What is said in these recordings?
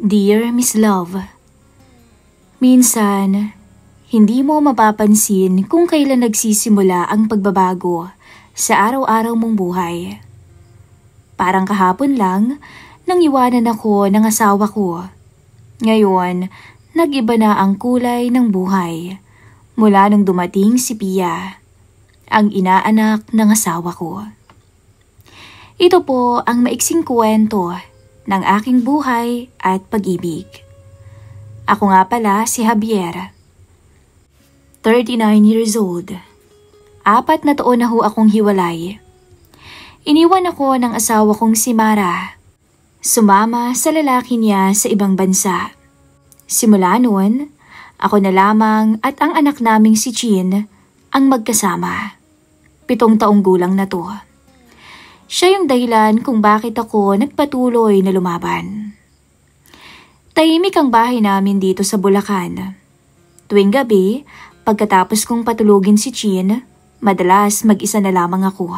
Dear Miss Love, minsan, hindi mo mapapansin kung kailan nagsisimula ang pagbabago sa araw-araw mong buhay. Parang kahapon lang, nang iwanan ako ng asawa ko. Ngayon, nag-iba na ang kulay ng buhay mula nung dumating si Pia, ang inaanak ng asawa ko. Ito po ang maiksing kwento ng aking buhay at pag-ibig. Ako nga pala si Javier, 39 years old. 4 na taon na ho akong hiwalay. Iniwan ako ng asawa kong si Mara. Sumama sa lalaki niya sa ibang bansa. Simula noon, ako na lamang at ang anak naming si Chin ang magkasama. 7 taong gulang na to. Siya yung dahilan kung bakit ako nagpatuloy na lumaban. Tahimik ang bahay namin dito sa Bulacan. Tuwing gabi, pagkatapos kong patulugin si Chin, madalas mag-isa na lamang ako.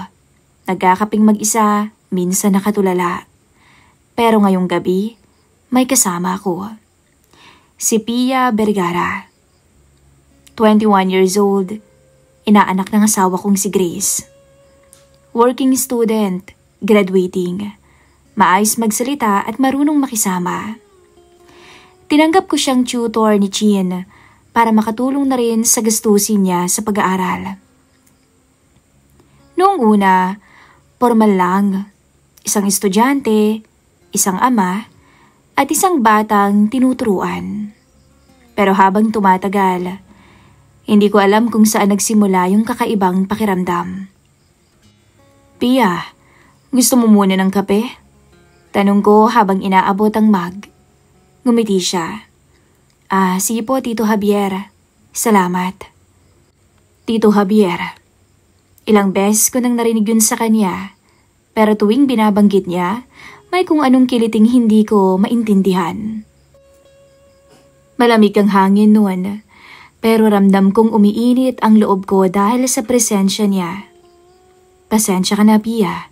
Nagkakaping mag-isa, minsan nakatulala. Pero ngayong gabi, may kasama ako. Si Pia Vergara. 21 years old, inaanak ng asawa kong si Grace. Working student, graduating, maayos magsalita at marunong makisama. Tinanggap ko siyang tutor ni Chin para makatulong na rin sa gastusin niya sa pag-aaral. Noong una, formal lang, isang estudyante, isang ama, at isang batang tinuturuan. Pero habang tumatagal, hindi ko alam kung saan nagsimula yung kakaibang pakiramdam. Pia, gusto mo muna ng kape? Tanong ko habang inaabot ang mug. Ngumiti siya. Sige po, Tito Javier. Salamat. Tito Javier. Ilang beses ko nang narinig yun sa kanya, pero tuwing binabanggit niya, may kung anong kiliting hindi ko maintindihan. Malamig ang hangin noon, pero ramdam kong umiinit ang loob ko dahil sa presensya niya. Pasensya ka na, Pia,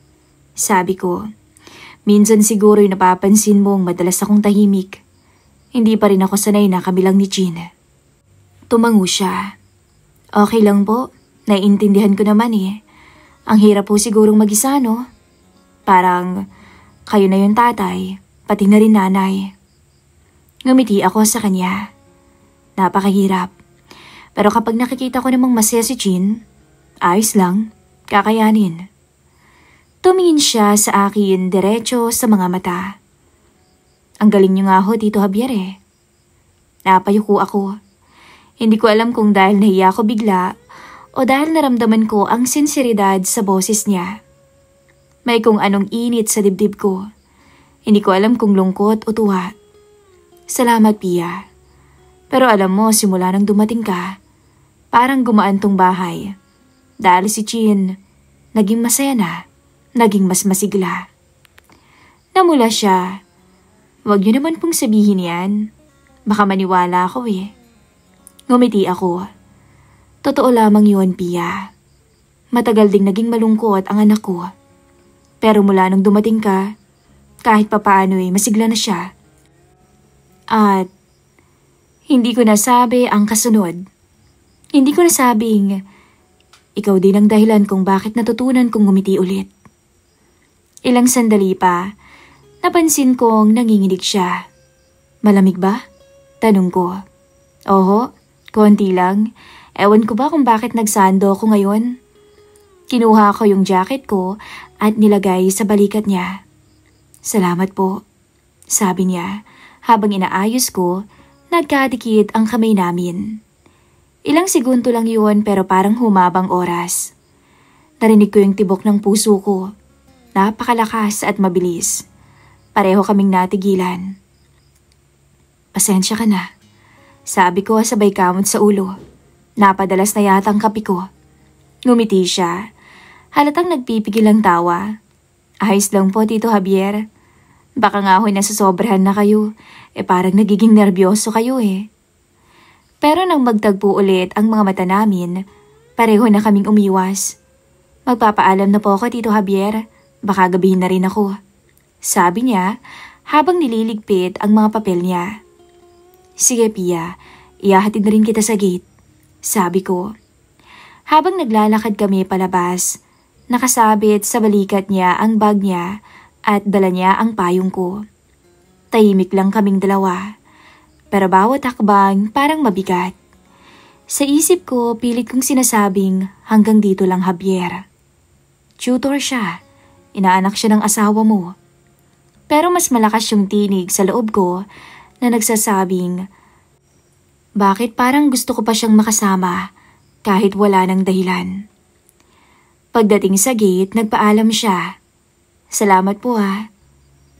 sabi ko. Minsan siguro yung napapansin mong madalas akong tahimik. Hindi pa rin ako sanay na kabilang ni Chin. Tumango siya. Okay lang po, naiintindihan ko naman eh. Ang hirap po sigurong mag-isa, no? Parang kayo na yung tatay, pati na rin nanay. Ngumiti ako sa kanya. Napakahirap. Pero kapag nakikita ko namang masaya si Chin, ayos lang. Kakayanin. Tumingin siya sa akin diretso sa mga mata. Ang galing niyo nga ho, Tito Javier eh. Napayuko ako. Hindi ko alam kung dahil nahiya ko bigla o dahil naramdaman ko ang sinseridad sa boses niya. May kung anong init sa dibdib ko. Hindi ko alam kung lungkot o tuwa. Salamat, Pia. Pero alam mo, simula nang dumating ka, parang gumaan tong bahay. Dahil si Chin, naging masaya na, naging mas masigla. Namula siya. Huwag niyo naman pong sabihin yan. Baka maniwala ako eh. Ngumiti ako. Totoo lamang yun, Pia. Matagal ding naging malungkot ang anak ko. Pero mula nung dumating ka, kahit papaano masigla na siya. At hindi ko nasabi ang kasunod. Hindi ko nasabing ikaw din ang dahilan kung bakit natutunan kong ngumiti ulit. Ilang sandali pa, napansin kong nanginginig siya. Malamig ba? Tanong ko. Oho, konti lang. Ewan ko ba kung bakit nagsando ako ngayon? Kinuha ko yung jacket ko at nilagay sa balikat niya. Salamat po, sabi niya habang inaayos ko, nagkadikit ang kamay namin. Ilang segundo lang yun pero parang humabang oras. Narinig ko yung tibok ng puso ko. Napakalakas at mabilis. Pareho kaming natigilan. Pasensya ka na, sabi ko sabay kamot sa ulo. Napadalas na yata ang kape ko. Ngumiti siya. Halatang nagpipigil ang tawa. Ayos lang po, Tito Javier. Baka nga ho'y nasasobrahan na kayo. Parang nagiging nervyoso kayo eh. Pero nang magtagpo ulit ang mga mata namin, pareho na kaming umiwas. Magpapaalam na po ako, Tito Javier. Baka gabihin na rin ako. Sabi niya habang nililigpit ang mga papel niya. Sige Pia, ihahatid na rin kita sa gate, sabi ko. Habang naglalakad kami palabas, nakasabit sa balikat niya ang bag niya at dala niya ang payong ko. Tahimik lang kaming dalawa, pero bawat hakbang parang mabigat. Sa isip ko, pilit kong sinasabing hanggang dito lang Javier. Tutor siya, inaanak siya ng asawa mo. Pero mas malakas yung tinig sa loob ko na nagsasabing, bakit parang gusto ko pa siyang makasama kahit wala ng dahilan. Pagdating sa gate, nagpaalam siya. Salamat po ha.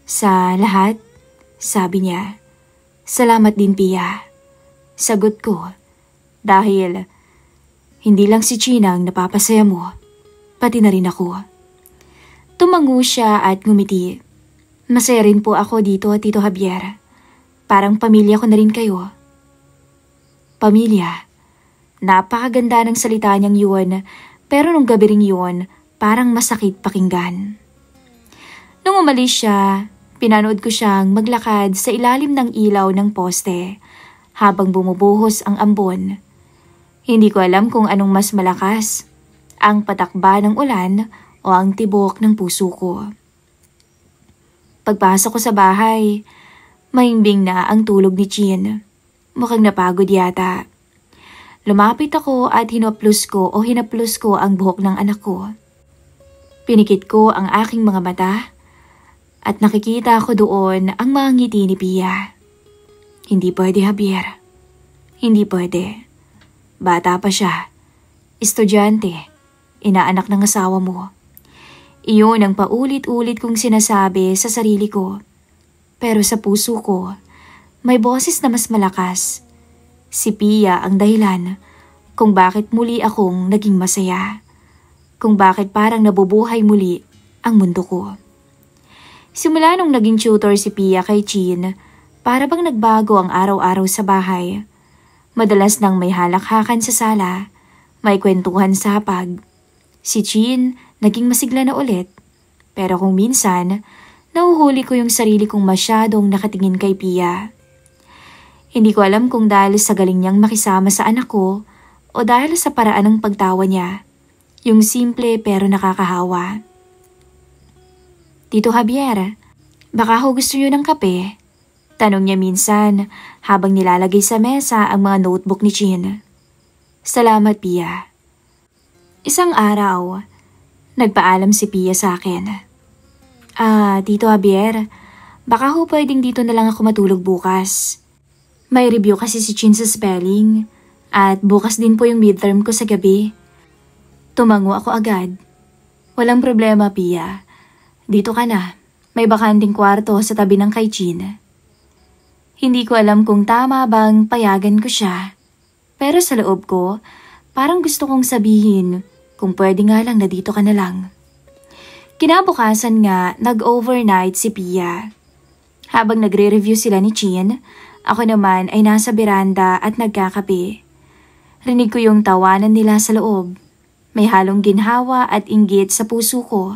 Sa lahat, sabi niya. Salamat din Pia. Sagot ko, dahil hindi lang si China ang napapasaya mo, pati na rin ako. Tumango siya at ngumiti. Masaya rin po ako dito, Tito Javier. Parang pamilya ko na rin kayo. Pamilya. Napakaganda ng salita niyang yun, pero nung gabi ring yun, parang masakit pakinggan. Nung umalis siya, pinanood ko siyang maglakad sa ilalim ng ilaw ng poste habang bumubuhos ang ambon. Hindi ko alam kung anong mas malakas, ang patakba ng ulan o ang tibok ng puso ko. Pagpasok ko sa bahay, mahimbing na ang tulog ni Chin. Mukhang napagod yata. Lumapit ako at hinaplos ko ang buhok ng anak ko. Pinikit ko ang aking mga mata at nakikita ko doon ang mga ngiti ni Pia. Hindi pwede Javier. Hindi pwede. Bata pa siya. Estudyante. Inaanak ng asawa mo. Iyon ang paulit-ulit kong sinasabi sa sarili ko. Pero sa puso ko, may boses na mas malakas. Si Pia ang dahilan kung bakit muli akong naging masaya. Kung bakit parang nabubuhay muli ang mundo ko. Simula nung naging tutor si Pia kay Chin, para bang nagbago ang araw-araw sa bahay. Madalas nang may halakhakan sa sala, may kwentuhan sa hapag. Si Chin naging masigla na ulit, pero kung minsan, nahuhuli ko yung sarili kong masyadong nakatingin kay Pia. Hindi ko alam kung dahil sa galing niyang makisama sa anak ko o dahil sa paraan ng pagtawa niya, yung simple pero nakakahawa. Tito Javier, baka ho gusto niyo ng kape? Tanong niya minsan habang nilalagay sa mesa ang mga notebook ni Chin. Salamat Pia. Isang araw, nagpaalam si Pia sa akin. Tito Javier, baka ho pwedeng dito na lang ako matulog bukas. May review kasi si Chin sa spelling at bukas din po yung midterm ko sa gabi. Tumango ako agad. Walang problema Pia. Dito ka na. May bakanting kwarto sa tabi ng kay Chin. Hindi ko alam kung tama bang payagan ko siya. Pero sa loob ko, parang gusto kong sabihin kung pwede nga lang na dito ka na lang. Kinabukasan nga, nag-overnight si Pia. Habang nagre-review sila ni Chin, ako naman ay nasa beranda at nagkakape. Rinig ko yung tawanan nila sa loob. May halong ginhawa at inggit sa puso ko.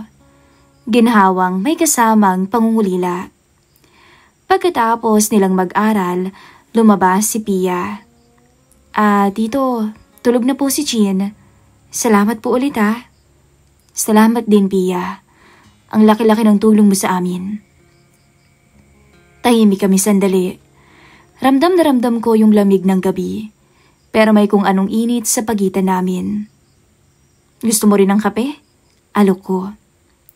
Ginhawang may kasamang pangungulila. Pagkatapos nilang mag-aral, lumabas si Pia. Tito, tulog na po si Chin. Salamat po ulit ha. Salamat din Pia. Ang laki-laki ng tulong mo sa amin. Tahimik kami sandali. Ramdam na ramdam ko yung lamig ng gabi. Pero may kung anong init sa pagitan namin. Gusto mo rin ng kape? Alok ko.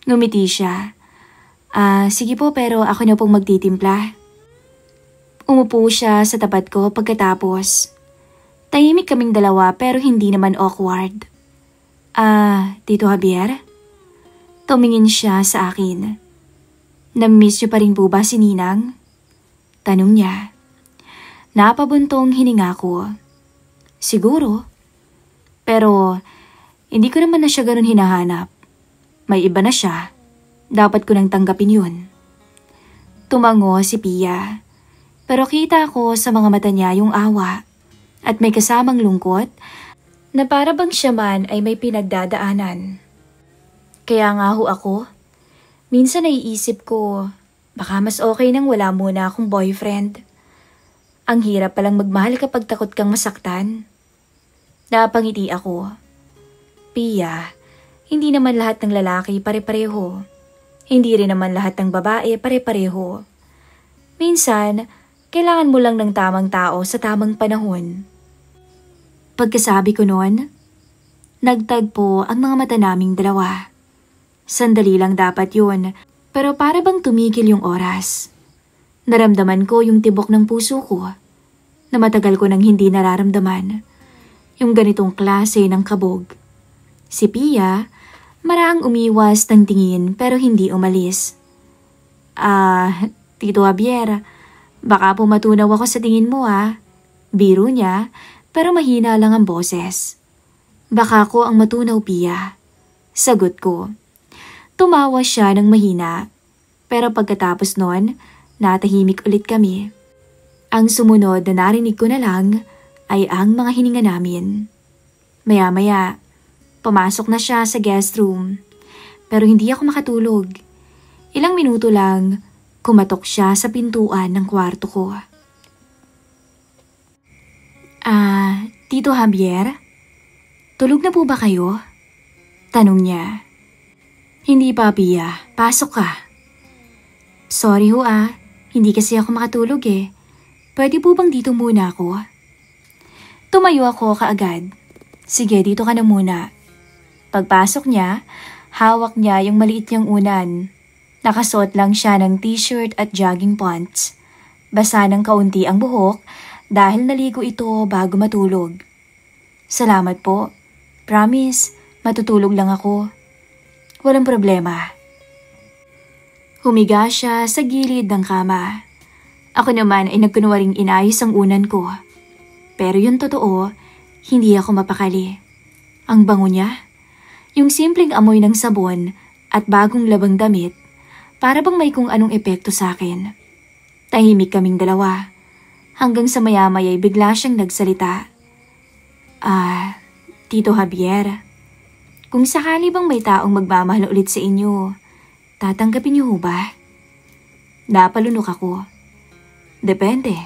Ngumiti siya. Sige po pero ako na pong magtitimpla. Umupo siya sa tapat ko pagkatapos. Tahimik kaming dalawa pero hindi naman awkward. Tito Javier? Tumingin siya sa akin. Namiss niyo pa rin po ba si Ninang? Tanong niya. Napabuntong hininga ko. Siguro. Pero hindi ko naman na siya ganun hinahanap. May iba na siya. Dapat ko nang tanggapin yun. Tumango si Pia. Pero kita ko sa mga mata niya yung awa. At may kasamang lungkot na para bang siya man ay may pinagdadaanan. Kaya nga ho ako, minsan naiisip ko, Baka mas okay nang wala muna akong boyfriend. Ang hirap palang magmahal kapag takot kang masaktan. Napangiti ako. Pia, hindi naman lahat ng lalaki pare-pareho. Hindi rin naman lahat ng babae pare-pareho. Minsan, kailangan mo lang ng tamang tao sa tamang panahon. Pagkasabi ko noon, nagtagpo ang mga mata naming dalawa. Sandali lang dapat yun, pero para bang tumigil yung oras. Naramdaman ko yung tibok ng puso ko na matagal ko nang hindi nararamdaman. Yung ganitong klase ng kabog. Si Pia, maraang umiwas ng tingin pero hindi umalis. Tito Javier, baka pumatunaw ako sa tingin mo Biro niya, pero mahina lang ang boses. Baka ko ang matunaw, Pia. Sagot ko. Tumawa siya ng mahina, pero pagkatapos nun, natahimik ulit kami. Ang sumunod na narinig ko na lang ay ang mga hininga namin. Maya-maya, pumasok na siya sa guest room. Pero hindi ako makatulog. Ilang minuto lang, kumatok siya sa pintuan ng kwarto ko. Tito Javier? Tulog na po ba kayo? Tanong niya. Hindi pa, Pia. Pasok ka. Sorry ho hindi kasi ako makatulog Pwede po bang dito muna ako? Tumayo ako kaagad. Sige, dito ka na muna. Pagpasok niya, hawak niya yung maliit niyang unan. Nakasuot lang siya ng t-shirt at jogging pants. Basa ng kaunti ang buhok dahil naligo ito bago matulog. Salamat po. Promise, matutulog lang ako. Walang problema. Humiga siya sa gilid ng kama. Ako naman ay nagkunwaring inayos ang unan ko. Pero yun totoo, hindi ako mapakali. Ang bango niya. Yung simpleng amoy ng sabon at bagong labang damit, para bang may kung anong epekto sa akin. Tahimik kaming dalawa. Hanggang sa maya-maya ay bigla siyang nagsalita. Tito Javier, kung sakali bang may taong magmamahal ulit sa inyo, tatanggapin niyo ho ba? Napalunok ako. Depende.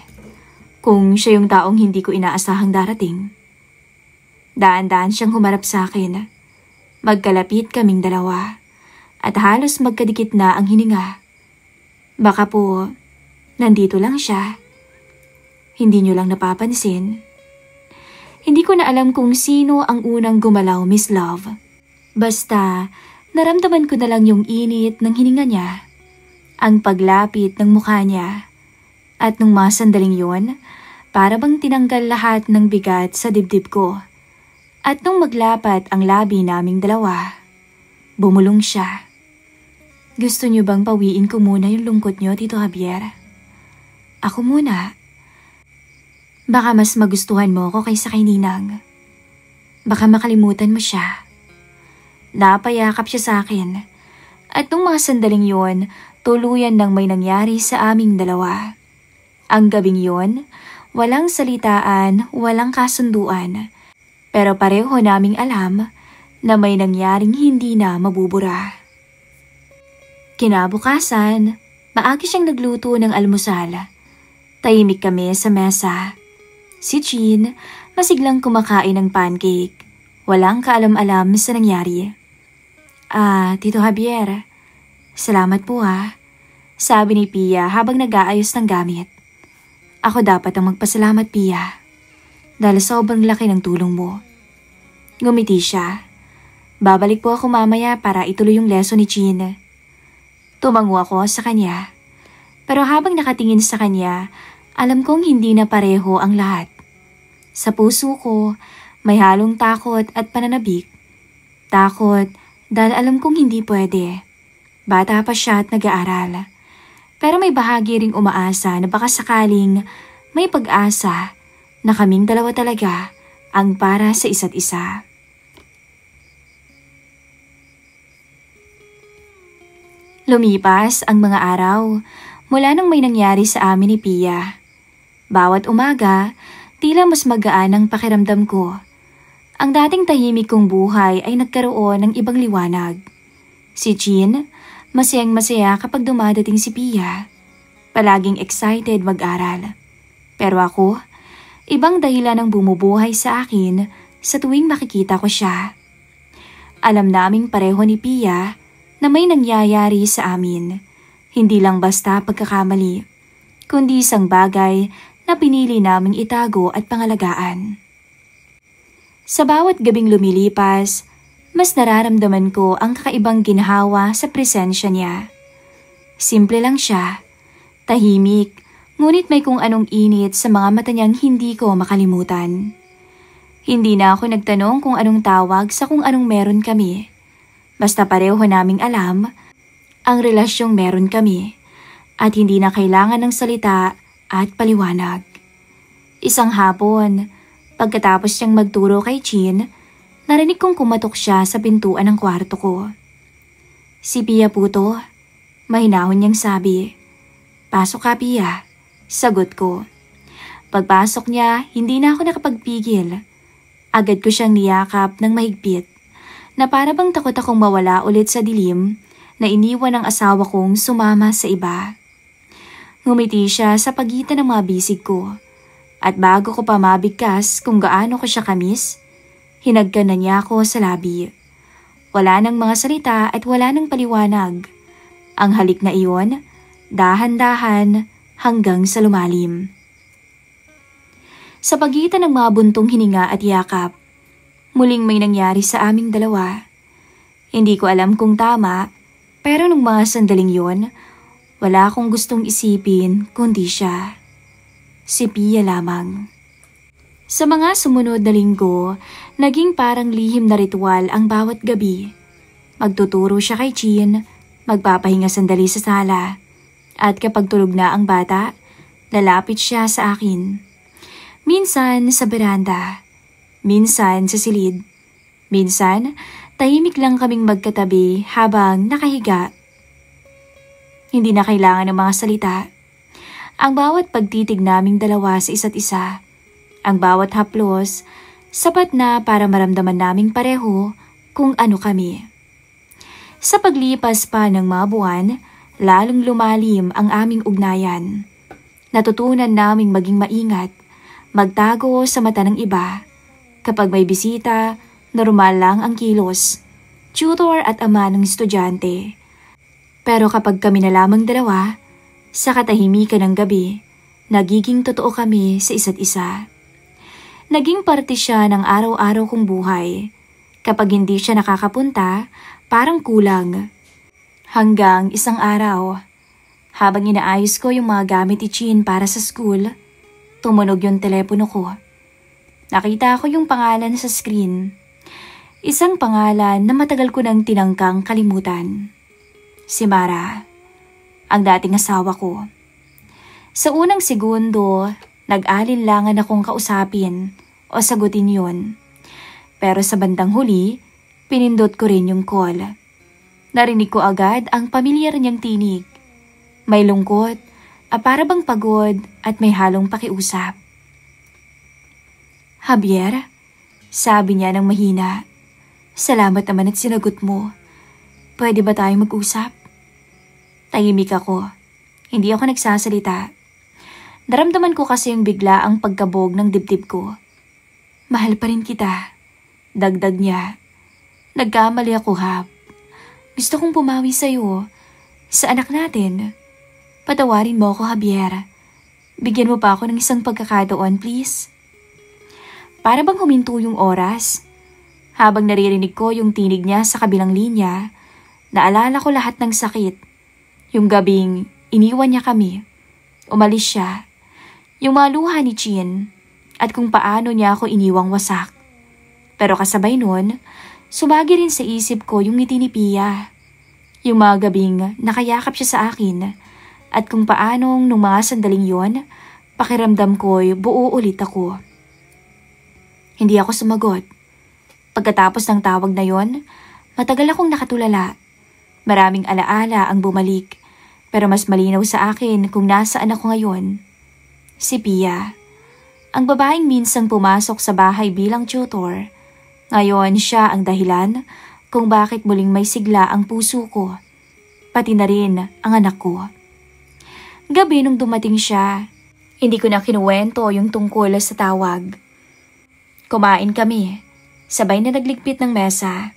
Kung siya yung taong hindi ko inaasahang darating. Daan-daan siyang humarap sa akin. Magkalapit kaming dalawa. At halos magkadikit na ang hininga. Baka po, nandito lang siya. Hindi niyo lang napapansin. Hindi ko na alam kung sino ang unang gumalaw, Miss Love. Basta, naramdaman ko na lang yung init ng hininga niya. Ang paglapit ng mukha niya. At nung mga sandaling yun, para bang tinanggal lahat ng bigat sa dibdib ko. At nung maglapat ang labi naming dalawa, bumulong siya. Gusto niyo bang pawiin ko muna yung lungkot niyo, Tito Javier? Ako muna. Baka mas magustuhan mo ako kaysa kay Ninang. Baka makalimutan mo siya. Napayakap siya sa akin. At nung mga sandaling yun, tuluyan nang may nangyari sa aming dalawa. Ang gabing yun, walang salitaan, walang kasunduan. Pero pareho naming alam na may nangyaring hindi na mabubura. Kinabukasan, maagi siyang nagluto ng almusal. Tahimik kami sa mesa. Si Jean, masiglang kumakain ng pancake. Walang kaalam-alam sa nangyari. Tito Javier, salamat po sabi ni Pia habang nag-aayos ng gamit. Ako dapat ang magpasalamat, Pia. Dahil sobrang laki ng tulong mo. Ngumiti siya. Babalik po ako mamaya para ituloy yung lesson ni Jean. Tumango ako sa kanya. Pero habang nakatingin sa kanya, alam kong hindi na pareho ang lahat. Sa puso ko, may halong takot at pananabik. Takot dahil alam kong hindi pwede. Bata pa siya at nag-aaral. Pero may bahagi ring umaasa na baka sakaling may pag-asa na kaming dalawa talaga ang para sa isa't isa. Lumipas ang mga araw mula nang may nangyari sa amin ni Pia. Bawat umaga, tila mas magaan ang pakiramdam ko. Ang dating tahimik kong buhay ay nagkaroon ng ibang liwanag. Si Jean, Masayang-masaya kapag dumadating si Pia. Palaging excited mag-aral. Pero ako, ibang dahilan ang bumubuhay sa akin sa tuwing makikita ko siya. Alam naming pareho ni Pia na may nangyayari sa amin. Hindi lang basta pagkakamali, kundi isang bagay na pinili naming itago at pangalagaan. Sa bawat gabing lumilipas, mas nararamdaman ko ang kakaibang ginhawa sa presensya niya. Simple lang siya, tahimik, ngunit may kung anong init sa mga mata niyang hindi ko makalimutan. Hindi na ako nagtanong kung anong tawag sa kung anong meron kami. Basta pareho naming alam ang relasyong meron kami at hindi na kailangan ng salita at paliwanag. Isang hapon, pagkatapos niyang magturo kay Chin, narinig kong kumatok siya sa pintuan ng kwarto ko. Si Pia po to, mahinahon niyang sabi. Pasok ka, Pia, sagot ko. Pagpasok niya, hindi na ako nakapagpigil. Agad ko siyang niyakap ng mahigpit, na para bang takot akong mawala ulit sa dilim na iniwan ng asawa kong sumama sa iba. Ngumiti siya sa pagitan ng mga bisig ko. At bago ko pa mabigkas kung gaano ko siya kamis, hinagkan na niya ako sa labi. Wala nang mga salita at wala nang paliwanag. Ang halik na iyon, dahan-dahan hanggang sa lumalim. Sa pagitan ng mga buntong hininga at yakap, muling may nangyari sa aming dalawa. Hindi ko alam kung tama, pero nung mga sandaling yon, wala akong gustong isipin kundi siya. Si Pia lamang. Sa mga sumunod na linggo, naging parang lihim na ritual ang bawat gabi. Magtuturo siya kay Chin, magpapahinga sandali sa sala, at kapag tulog na ang bata, lalapit siya sa akin. Minsan sa beranda, minsan sa silid, minsan tahimik lang kaming magkatabi habang nakahiga. Hindi na kailangan ng mga salita. Ang bawat pagtitig naming dalawa sa isa't isa, ang bawat haplos, sapat na para maramdaman naming pareho kung ano kami. Sa paglipas pa ng mga buwan, lalong lumalim ang aming ugnayan. Natutunan naming maging maingat, magtago sa mata ng iba. Kapag may bisita, normal lang ang kilos, tutor at ama ng estudyante. Pero kapag kami na lamang dalawa, sa katahimikan ng gabi, nagiging totoo kami sa isa't isa. Naging parte siya ng araw-araw kong buhay. Kapag hindi siya nakakapunta, parang kulang. Hanggang isang araw, habang inaayos ko yung mga gamit ni Chin para sa school, tumunog yung telepono ko. Nakita ko yung pangalan sa screen. Isang pangalan na matagal ko nang tinangkang kalimutan. Si Mara, ang dating asawa ko. Sa unang segundo, nag-alinlangan akong kausapin o sagutin yun. Pero sa bandang huli, pinindot ko rin yung call. Narinig ko agad ang pamilyar niyang tinig. May lungkot, para bang pagod at may halong pakiusap. Javier, sabi niya ng mahina. Salamat naman at sinagot mo. Pwede ba tayong mag-usap? Tahimik ako. Hindi ako nagsasalita. Naramdaman ko kasi yung bigla ang pagkabog ng dibdib ko. Mahal pa rin kita. Dagdag niya. Nagkamali ako, Hap. Gusto kong pumawi sa'yo. Sa anak natin. Patawarin mo ako, Javier. Bigyan mo pa ako ng isang pagkakataon, please. Para bang huminto yung oras. Habang naririnig ko yung tinig niya sa kabilang linya, naalala ko lahat ng sakit. Yung gabing iniwan niya kami. Umalis siya. Yung mga luha ni Chin at kung paano niya ako iniwang wasak. Pero kasabay nun, sumagi rin sa isip ko yung ngiti ni Pia. Yung mga gabing nakayakap siya sa akin at kung paanong nung mga sandaling yon, pakiramdam ko'y buo ulit ako. Hindi ako sumagot. Pagkatapos ng tawag na yon, matagal akong nakatulala. Maraming alaala ang bumalik, pero mas malinaw sa akin kung nasaan ako ngayon. Si Pia, ang babaeng minsang pumasok sa bahay bilang tutor. Ngayon siya ang dahilan kung bakit muling may sigla ang puso ko. pati na rin ang anak ko. Gabi nung dumating siya, hindi ko na kinuwento yung tungkol sa tawag. Kumain kami, sabay na nagligpit ng mesa.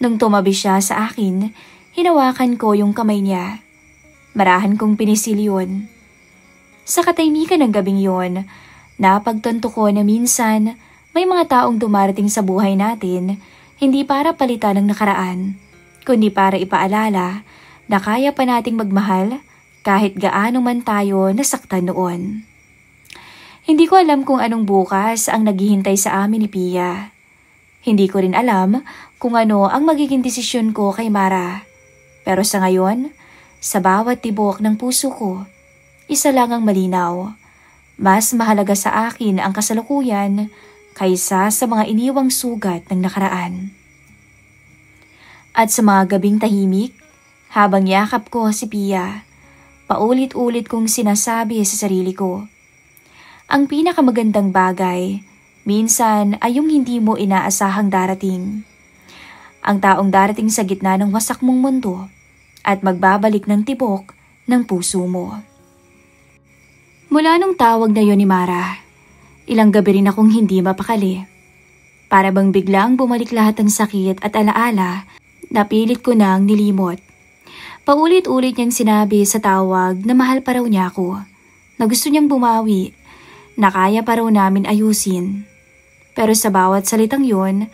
Nung tumabi siya sa akin, hinawakan ko yung kamay niya. Marahan kong pinisil yun. Sa katahimikan ng gabing yun, napagtanto ko na minsan may mga taong dumarating sa buhay natin hindi para palitan ng nakaraan, kundi para ipaalala na kaya pa nating magmahal kahit gaano man tayo nasaktan noon. Hindi ko alam kung anong bukas ang naghihintay sa amin ni Pia. Hindi ko rin alam kung ano ang magiging desisyon ko kay Mara. Pero sa ngayon, sa bawat tibok ng puso ko, isa lang ang malinaw. Mas mahalaga sa akin ang kasalukuyan kaysa sa mga iniwang sugat ng nakaraan. At sa mga gabing tahimik, habang yakap ko si Pia, paulit-ulit kong sinasabi sa sarili ko, ang pinakamagandang bagay, minsan ay yung hindi mo inaasahang darating. Ang taong darating sa gitna ng wasak mong mundo at magbabalik ng tibok ng puso mo. Mula nung tawag na yon ni Mara, ilang gabi rin akong hindi mapakali. Para bang biglang bumalik lahat ng sakit at alaala na pilit ko nang nilimot. Paulit-ulit niyang sinabi sa tawag na mahal pa raw niya ako, na gusto niyang bumawi, na kaya pa raw namin ayusin. Pero sa bawat salitang yun,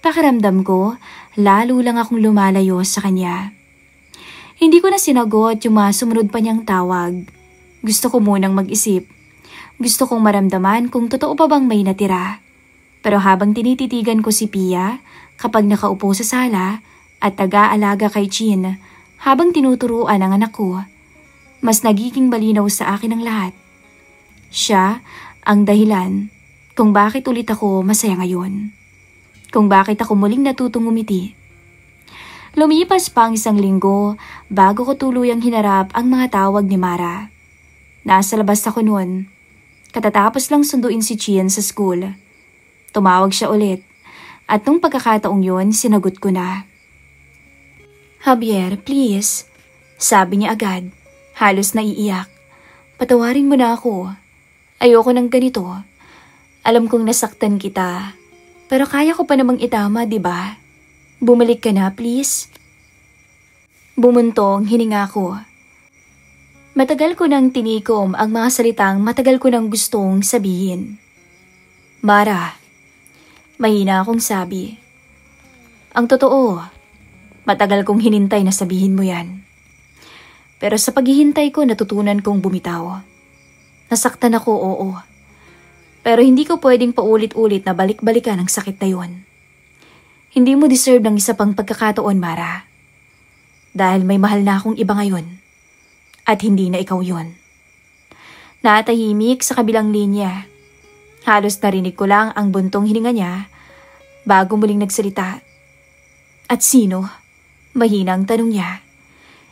pakiramdam ko, lalo lang akong lumalayo sa kanya. Hindi ko na sinagot yung mga sumunod pa niyang tawag. Gusto ko munang mag-isip. Gusto kong maramdaman kung totoo pa bang may natira. Pero habang tinititigan ko si Pia, kapag nakaupo sa sala at nag-aalaga kay Chin, habang tinuturuan ang anak ko, mas nagiging malinaw sa akin ang lahat. Siya ang dahilan kung bakit ulit ako masaya ngayon. Kung bakit ako muling natutong umiti. Lumipas pa ang 1 linggo bago ko tuluyang hinarap ang mga tawag ni Mara. Nasa labas ako noon. Katatapos lang sunduin si Chien sa school. Tumawag siya ulit at nung pagkakataong yun, sinagot ko na. Javier, please. Sabi niya agad, halos naiiyak. Patawarin mo na ako. Ayoko ng ganito. Alam kong nasaktan kita. Pero kaya ko pa namang itama, di ba? Bumalik ka na, please. Bumuntong hininga ko. Matagal ko nang tinikom ang mga salitang matagal ko nang gustong sabihin. Mara, mahina akong sabi. Ang totoo, matagal kong hinintay na sabihin mo yan. Pero sa paghihintay ko natutunan kong bumitaw. Nasaktan ako, oo. Pero hindi ko pwedeng paulit-ulit na balik-balikan ang sakit na yun. Hindi mo deserve ng isa pang pagkakataon, Mara. Dahil may mahal na akong iba ngayon. At hindi na ikaw yun. Natahimik sa kabilang linya. Halos narinig ko lang ang buntong hininga niya bago muling nagsalita. At sino? Mahinang tanong niya.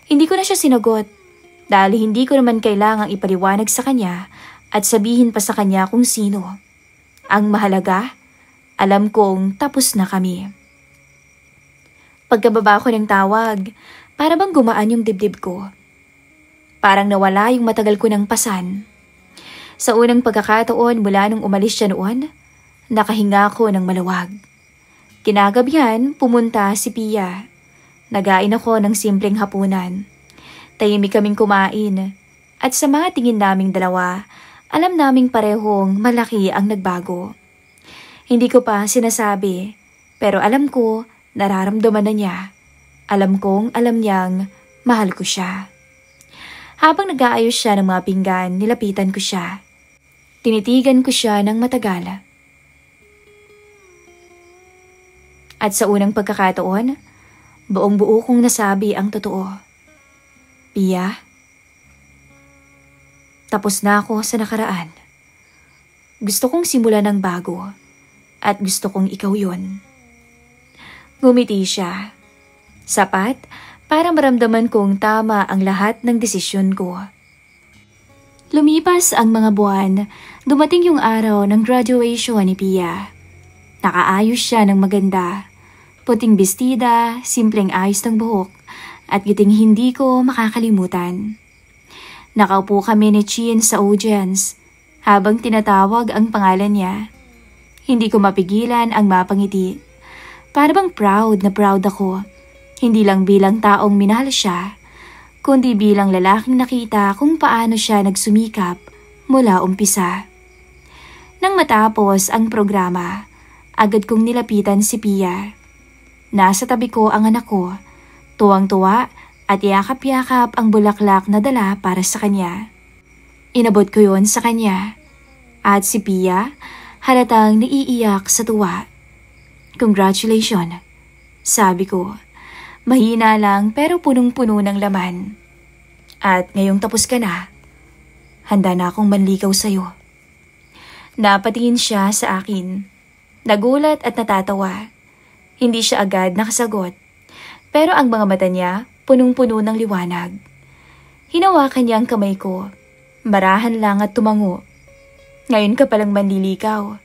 Hindi ko na siya sinagot dahil hindi ko naman kailangang ipaliwanag sa kanya at sabihin pa sa kanya kung sino. Ang mahalaga, alam kong tapos na kami. Pagkababa ko ng tawag, para bang gumaan yung dibdib ko. Parang nawala yung matagal ko ng pasan. Sa unang pagkakataon mula nung umalis siya noon, nakahinga ko ng maluwag. Kinagabihan, pumunta si Pia. Nagain ako ng simpleng hapunan. Tahimik kaming kumain. At sa mga tingin naming dalawa, alam naming parehong malaki ang nagbago. Hindi ko pa sinasabi, pero alam ko, nararamdaman na niya. Alam kong alam niyang mahal ko siya. Habang nag-aayos siya ng mga pinggan, nilapitan ko siya. Tinitigan ko siya ng matagal. At sa unang pagkakataon, buong-buo kong nasabi ang totoo. Pia, tapos na ako sa nakaraan. Gusto kong simulan ng bago at gusto kong ikaw yun. Ngumiti siya. Sapat para maramdaman kong tama ang lahat ng desisyon ko. Lumipas ang mga buwan, dumating yung araw ng graduation ni Pia. Nakaayos siya ng maganda. Puting bestida, simpleng ayos ng buhok, at giting hindi ko makakalimutan. Nakaupo kami ni Chin sa audience habang tinatawag ang pangalan niya. Hindi ko mapigilan ang mapangiti. Para bang proud na proud ako, hindi lang bilang taong minahal siya, kundi bilang lalaking nakita kung paano siya nagsumikap mula umpisa. Nang matapos ang programa, agad kong nilapitan si Pia. Nasa tabi ko ang anak ko, tuwang-tuwa at yakap-yakap ang bulaklak na dala para sa kanya. Inabot ko yon sa kanya at si Pia halatang naiiyak sa tuwa. "Congratulations," sabi ko. Mahina lang pero punong-puno ng laman. "At ngayong tapos ka na, handa na akong manligaw sa'yo." Napatingin siya sa akin. Nagulat at natatawa. Hindi siya agad nakasagot. Pero ang mga mata niya, punong-puno ng liwanag. Hinawakan niya ang kamay ko. Marahan lang at tumango. "Ngayon ka palang manliligaw.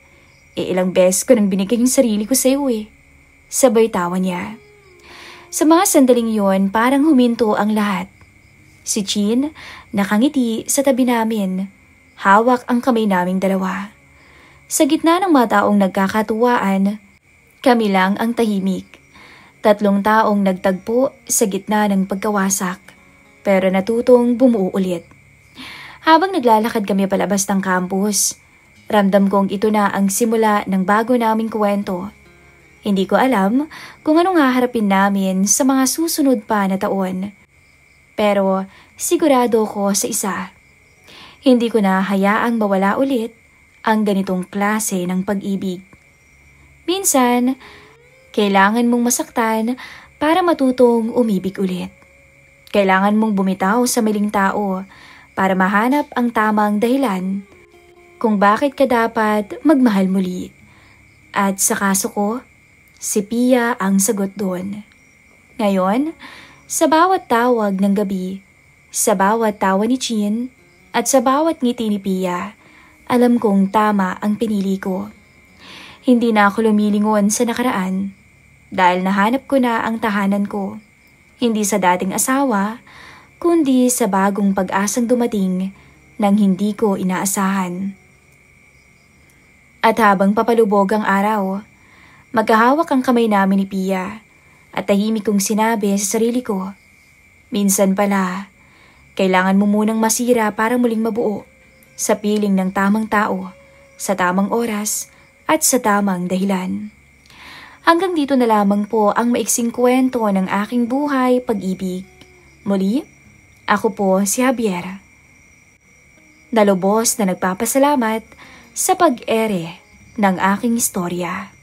Ilang beses ko nang binigay yung sarili ko sa'yo eh." Sabay tawa niya. Sa mga sandaling yon, parang huminto ang lahat. Si Chin, nakangiti sa tabi namin. Hawak ang kamay naming dalawa. Sa gitna ng mga taong nagkakatuwaan, kami lang ang tahimik. 3 taong nagtagpo sa gitna ng pagkawasak, pero natutong bumuo ulit. Habang naglalakad kami palabas ng campus, ramdam kong ito na ang simula ng bago naming kwento. Hindi ko alam kung anong haharapin namin sa mga susunod pa na taon. Pero sigurado ko sa isa. Hindi ko na hayaang mawala ulit ang ganitong klase ng pag-ibig. Minsan, kailangan mong masaktan para matutong umibig ulit. Kailangan mong bumitaw sa maling tao para mahanap ang tamang dahilan kung bakit ka dapat magmahal muli. At sa kaso ko, si Pia ang sagot doon. Ngayon, sa bawat tawag ng gabi, sa bawat tawa ni Chin, at sa bawat ngiti ni Pia, alam kong tama ang pinili ko. Hindi na ako lumilingon sa nakaraan dahil nahanap ko na ang tahanan ko. Hindi sa dating asawa, kundi sa bagong pag-asang dumating nang hindi ko inaasahan. At habang papalubog ang araw, magkahawak ang kamay namin ni Pia at tahimik kong sinabi sa sarili ko, minsan pala, kailangan mo munang masira para muling mabuo sa piling ng tamang tao, sa tamang oras at sa tamang dahilan. Hanggang dito na lamang po ang maiksing kwento ng aking buhay pag-ibig. Muli, ako po si Javier. Nalubos na nagpapasalamat sa pag-ere ng aking istorya.